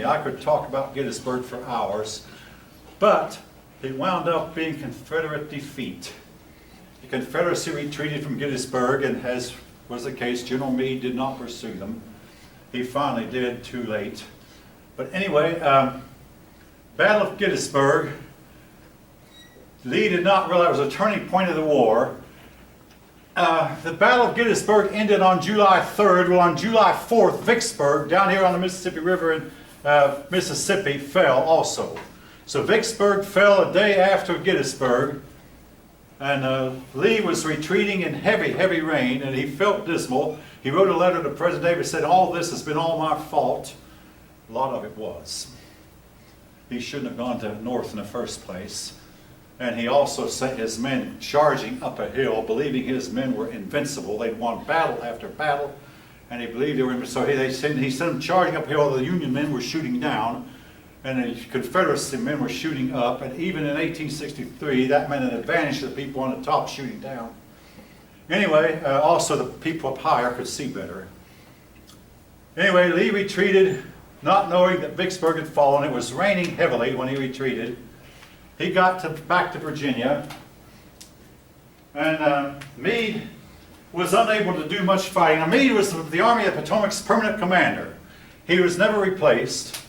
me. I could talk about Gettysburg for hours, but it wound up being Confederate defeat. The Confederacy retreated from Gettysburg, and as was the case, General Meade did not pursue them. He finally did, too late. But anyway, Battle of Gettysburg, Lee did not realize it was a turning point of the war. The Battle of Gettysburg ended on July 3rd. Well, on July 4th, Vicksburg, down here on the Mississippi River in Mississippi, fell also. So Vicksburg fell a day after Gettysburg, and Lee was retreating in heavy, heavy rain, and he felt dismal. He wrote a letter to President Davis, said, "All this has been all my fault." A lot of it was. He shouldn't have gone to North in the first place. And he also sent his men charging up a hill, believing his men were invincible. They'd won battle after battle, and he believed they were invincible. So he sent them charging up a hill. The Union men were shooting down, and the Confederacy men were shooting up. And even in 1863, that meant an advantage to the people on the top shooting down. Anyway, also the people up higher could see better. Anyway, Lee retreated, not knowing that Vicksburg had fallen. It was raining heavily when he retreated. He got back to Virginia, and Meade was unable to do much fighting. Now, Meade was the Army of the Potomac's permanent commander. He was never replaced,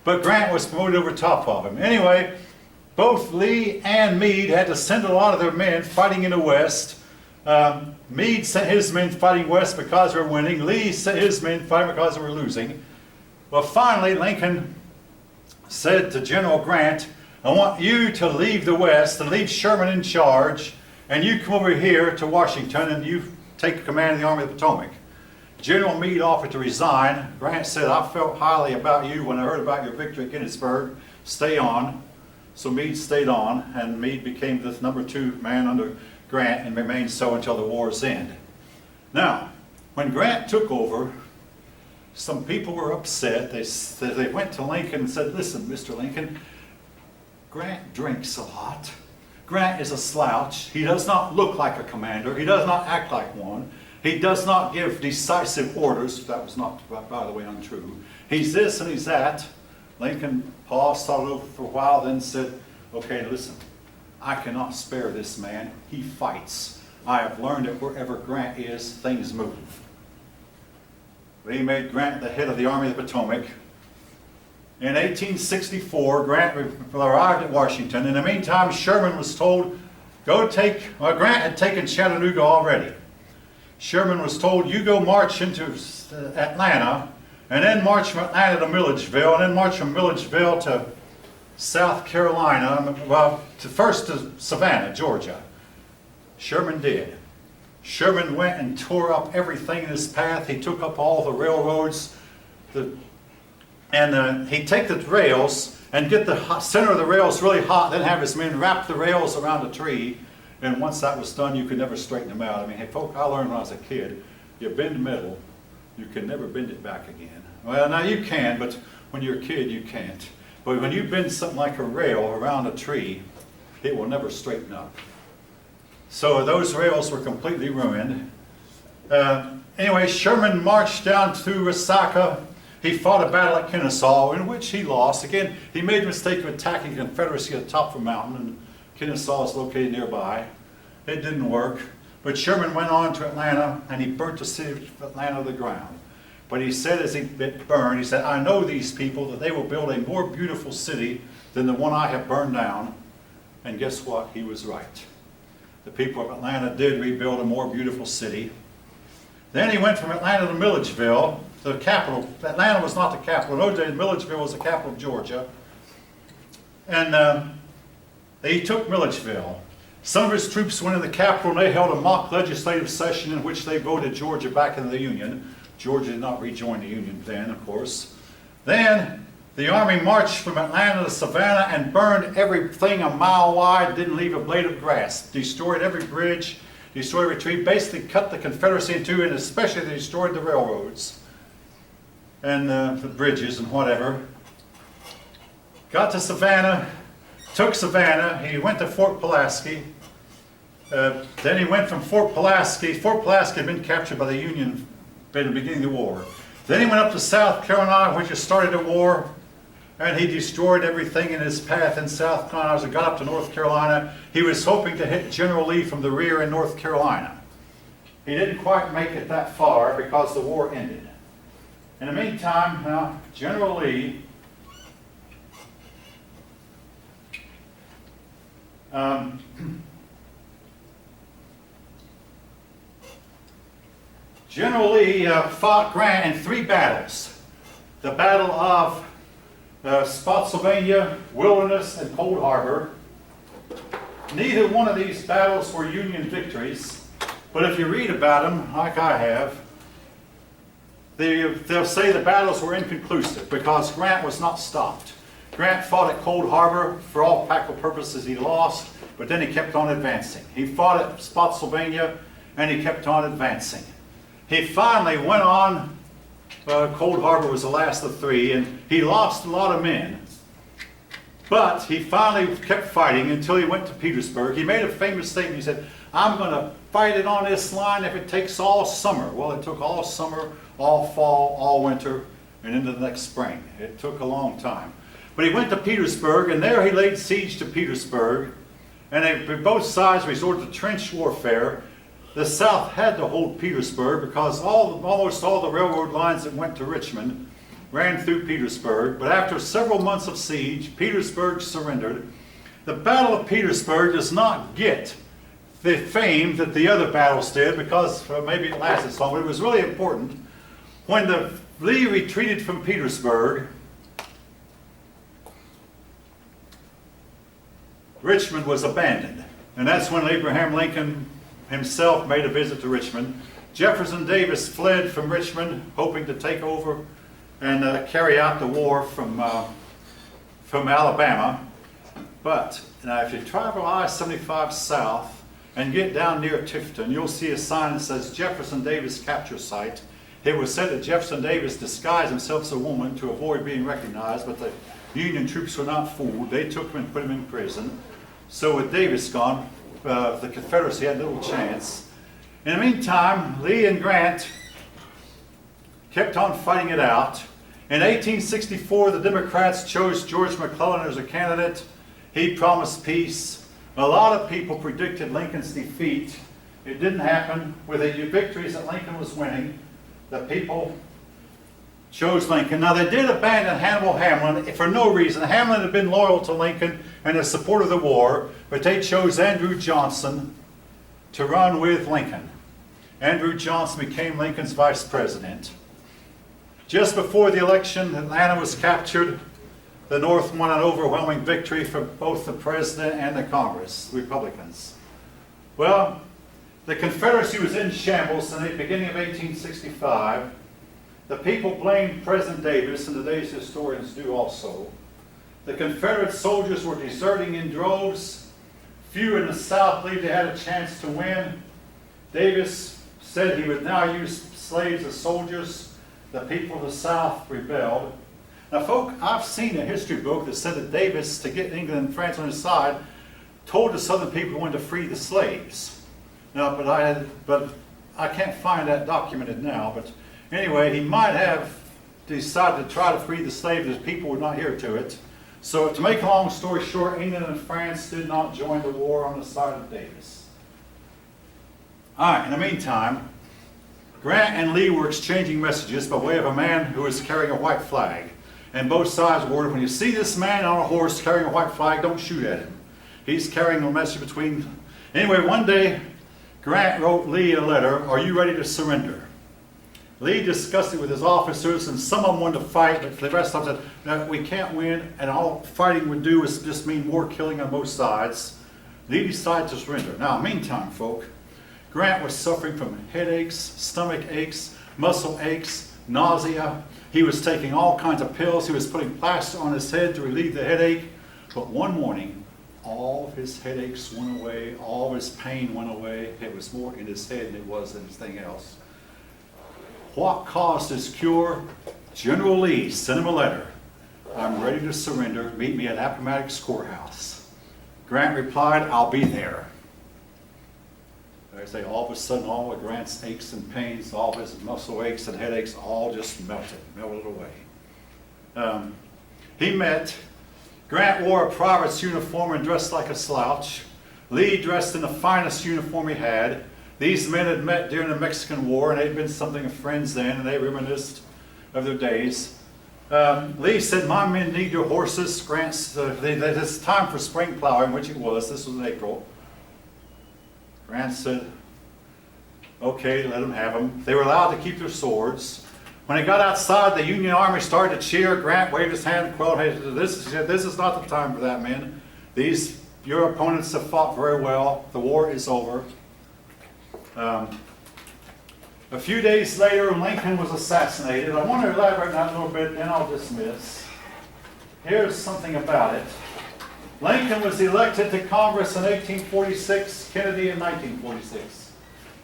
but Grant was promoted over top of him. Anyway, both Lee and Meade had to send a lot of their men fighting in the West. Meade sent his men fighting west because they were winning. Lee sent his men fighting because they were losing. Well, finally, Lincoln said to General Grant, "I want you to leave the West and leave Sherman in charge, and you come over here to Washington and you take command of the Army of the Potomac." General Meade offered to resign. Grant said, "I felt highly about you when I heard about your victory at Gettysburg. Stay on." So Meade stayed on, and Meade became the #2 man under Grant and remained so until the war's end. Now, when Grant took over, some people were upset. They went to Lincoln and said, "Listen, Mr. Lincoln, Grant drinks a lot. Grant is a slouch. He does not look like a commander. He does not act like one. He does not give decisive orders." That was not, by the way, untrue. "He's this and he's that." Lincoln paused, thought it over for a while, then said, "Okay, listen, I cannot spare this man. He fights. I have learned that wherever Grant is, things move." He made Grant the head of the Army of the Potomac. In 1864, Grant arrived at Washington. In the meantime, Sherman was told, Grant had taken Chattanooga already. Sherman was told, "You go march into Atlanta, and then march from Atlanta to Milledgeville, and then march from Milledgeville to South Carolina, well, first to Savannah, Georgia." Sherman did. Sherman went and tore up everything in his path. He took up all the railroads, and he'd take the rails and get the center of the rails really hot, then have his men wrap the rails around a tree, and once that was done, you could never straighten them out. I mean, hey, folk, I learned when I was a kid, you bend metal, you can never bend it back again. Well, now you can, but when you're a kid, you can't. But when you bend something like a rail around a tree, it will never straighten up. So those rails were completely ruined. Anyway, Sherman marched down through Resaca. He fought a battle at Kennesaw, in which he lost. Again, he made the mistake of attacking the Confederacy at the top of a mountain, and Kennesaw is located nearby. It didn't work. But Sherman went on to Atlanta, and he burnt the city of Atlanta to the ground. But he said as it burned, he said, "I know these people, that they will build a more beautiful city than the one I have burned down." And guess what? He was right. The people of Atlanta did rebuild a more beautiful city. Then he went from Atlanta to Milledgeville, the capital. Atlanta was not the capital. In those days, Milledgeville was the capital of Georgia. And he took Milledgeville. Some of his troops went in the capital, and they held a mock legislative session in which they voted Georgia back into the Union. Georgia did not rejoin the Union then, of course. Then the army marched from Atlanta to Savannah and burned everything a mile wide, didn't leave a blade of grass, destroyed every bridge, destroyed every tree, basically cut the Confederacy in two, and especially they destroyed the railroads and the bridges and whatever. Got to Savannah, took Savannah, he went to Fort Pulaski. Then he went from Fort Pulaski. Fort Pulaski had been captured by the Union at the beginning of the war. Then he went up to South Carolina, which had started the war. and he destroyed everything in his path in South Carolina. As he got up to North Carolina, he was hoping to hit General Lee from the rear in North Carolina. He didn't quite make it that far because the war ended. In the meantime, now, General Lee fought Grant in 3 battles. The Battle of Spotsylvania, Wilderness, and Cold Harbor. Neither one of these battles were Union victories, but if you read about them, like I have, they'll say the battles were inconclusive because Grant was not stopped. Grant fought at Cold Harbor. For all practical purposes, he lost, but then he kept on advancing. He fought at Spotsylvania, and he kept on advancing. He finally went on, Cold Harbor was the last of 3, and he lost a lot of men. But he finally kept fighting until he went to Petersburg. He made a famous statement. He said, "I'm going to fight it on this line if it takes all summer." Well, it took all summer, all fall, all winter, and into the next spring. It took a long time. But he went to Petersburg, and there he laid siege to Petersburg. And both sides resorted to trench warfare. The South had to hold Petersburg because almost all the railroad lines that went to Richmond ran through Petersburg. But after several months of siege, Petersburg surrendered. The Battle of Petersburg does not get the fame that the other battles did because maybe it lasted so long, but it was really important. When Lee retreated from Petersburg, Richmond was abandoned. And that's when Abraham Lincoln himself made a visit to Richmond. Jefferson Davis fled from Richmond, hoping to take over and carry out the war from Alabama. But now if you travel I-75 south and get down near Tifton, you'll see a sign that says Jefferson Davis Capture Site. It was said that Jefferson Davis disguised himself as a woman to avoid being recognized, but the Union troops were not fooled. They took him and put him in prison. So with Davis gone, the Confederacy had little chance. In the meantime, Lee and Grant kept on fighting it out. In 1864, the Democrats chose George McClellan as a candidate. He promised peace. A lot of people predicted Lincoln's defeat. It didn't happen. With the victories that Lincoln was winning, the people chose Lincoln. Now, they did abandon Hannibal Hamlin for no reason. Hamlin had been loyal to Lincoln and a supporter of the war, but they chose Andrew Johnson to run with Lincoln. Andrew Johnson became Lincoln's vice president. Just before the election, Atlanta was captured. The North won an overwhelming victory for both the president and the Congress, Republicans. Well, the Confederacy was in shambles in the beginning of 1865. The people blamed President Davis, and today's historians do also. The Confederate soldiers were deserting in droves. Few in the South believed they had a chance to win. Davis said he would now use slaves as soldiers. The people of the South rebelled. Now, folk, I've seen a history book that said that Davis, to get England and France on his side, told the Southern people he wanted to free the slaves. Now, but I can't find that documented now. But anyway, he might have decided to try to free the slaves as people would not hear to it. So to make a long story short, England and France did not join the war on the side of Davis. All right, in the meantime, Grant and Lee were exchanging messages by way of a man who was carrying a white flag. And both sides were, when you see this man on a horse carrying a white flag, don't shoot at him. He's carrying a message between... Anyway, one day, Grant wrote Lee a letter, "Are you ready to surrender?" Lee discussed it with his officers, and some of them wanted to fight, but the rest of them said, "No, we can't win, and all fighting would do is just mean more killing on both sides." Lee decided to surrender. Now, meantime, folk, Grant was suffering from headaches, stomach aches, muscle aches, nausea. He was taking all kinds of pills. He was putting plaster on his head to relieve the headache. But one morning, all of his headaches went away, all of his pain went away. It was more in his head than it was in anything else. What caused his cure? General Lee sent him a letter. "I'm ready to surrender. Meet me at Appomattox Courthouse." Grant replied, "I'll be there." I say, all of a sudden, all of Grant's aches and pains, all of his muscle aches and headaches, all just melted away. he met. Grant wore a private's uniform and dressed like a slouch. Lee dressed in the finest uniform he had. These men had met during the Mexican War, and they'd been something of friends then, and they reminisced of their days. Lee said, "My men need your horses." Grant said, "It's time for spring plowing," which it was. This was in April. Grant said, "Okay, let them have them." They were allowed to keep their swords. When they got outside, the Union Army started to cheer. Grant waved his hand, quote, "Hey, this is not the time for that, men. Your opponents have fought very well. The war is over." A few days later, Lincoln was assassinated. I want to elaborate on that a little bit, then I'll dismiss. Here's something about it. Lincoln was elected to Congress in 1846, Kennedy in 1946.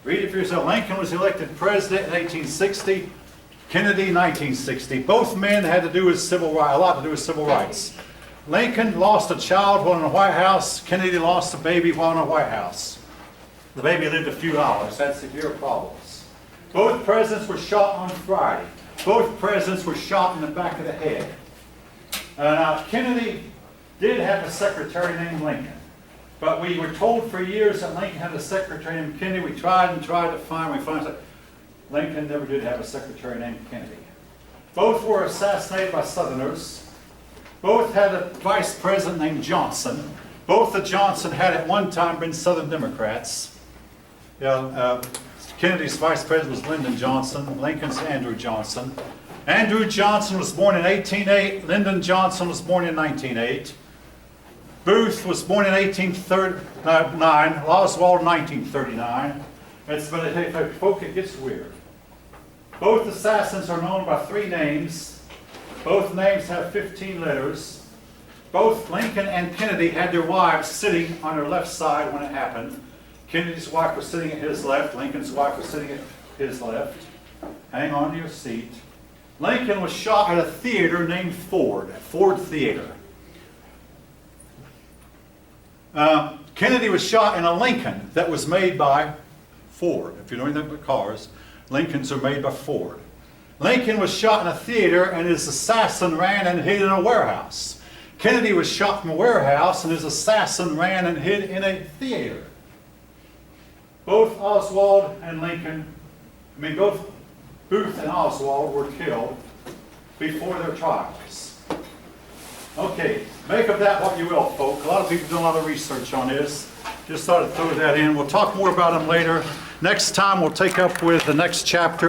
Read it for yourself. Lincoln was elected president in 1860, Kennedy in 1960. Both men had to do with civil rights, a lot to do with civil rights. Lincoln lost a child while in the White House. Kennedy lost a baby while in the White House. The baby lived a few hours, had severe problems. Both presidents were shot on Friday. Both presidents were shot in the back of the head. Now, Kennedy did have a secretary named Lincoln, but we were told for years that Lincoln had a secretary named Kennedy. We tried and tried to find, Lincoln never did have a secretary named Kennedy. Both were assassinated by Southerners. Both had a vice president named Johnson. Both the Johnson had at one time been Southern Democrats. Kennedy's vice president was Lyndon Johnson. Lincoln's Andrew Johnson. Andrew Johnson was born in 1808. Lyndon Johnson was born in 1908. Booth was born in 1839. Oswald in 1939. Folks, it gets weird. Both assassins are known by 3 names. Both names have 15 letters. Both Lincoln and Kennedy had their wives sitting on their left side when it happened. Kennedy's wife was sitting at his left. Lincoln's wife was sitting at his left. Hang on to your seat. Lincoln was shot at a theater named Ford Theater. Kennedy was shot in a Lincoln that was made by Ford. If you know anything about cars, Lincolns are made by Ford. Lincoln was shot in a theater, and his assassin ran and hid in a warehouse. Kennedy was shot from a warehouse, and his assassin ran and hid in a theater. Both Oswald and both Booth and Oswald were killed before their trials. Okay, make of that what you will, folks. A lot of people do a lot of research on this. Just thought I'd throw that in. We'll talk more about them later. Next time we'll take up with the next chapter.